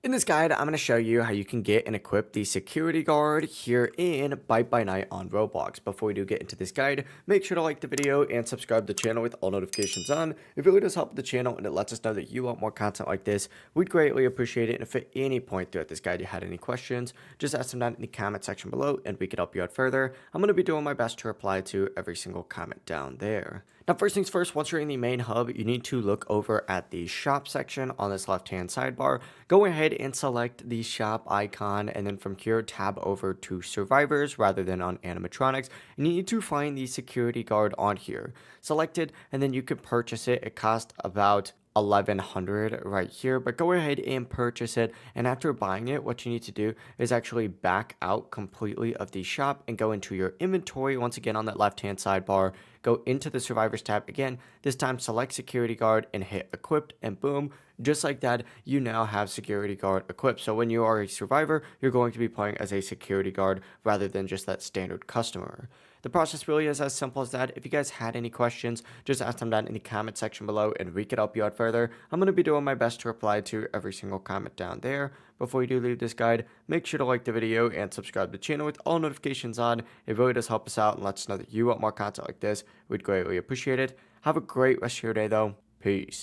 In this guide, I'm going to show you how you can get and equip the security guard here in Bite by Night on Roblox. Before we do get into this guide, make sure to like the video and subscribe to the channel with all notifications on. It really does help the channel and it lets us know that you want more content like this. We'd greatly appreciate it. And if at any point throughout this guide you had any questions, just ask them down in the comment section below and we could help you out further. I'm going to be doing my best to reply to every single comment down there. Now, first things first, once you're in the main hub, you need to look over at the shop section on this left-hand sidebar. Go ahead and select the shop icon, and then from here, tab over to survivors rather than on animatronics. And you need to find the security guard on here. Select it, and then you can purchase it. It costs about 1100 right here, but go ahead and purchase it. And after buying it, what you need to do is actually back out completely of the shop and go into your inventory once again on that left hand sidebar. Go into the survivors tab again, this time select security guard and hit equipped, and boom, just like that, you now have security guard equipped. So when you are a survivor, you're going to be playing as a security guard rather than just that standard customer. The process really is as simple as that. If you guys had any questions, just ask them down in the comment section below and we could help you out further. I'm going to be doing my best to reply to every single comment down there. Before you do leave this guide, make sure to like the video and subscribe to the channel with all notifications on. It really does help us out and lets us know that you want more content like this. We'd greatly appreciate it. Have a great rest of your day though. Peace.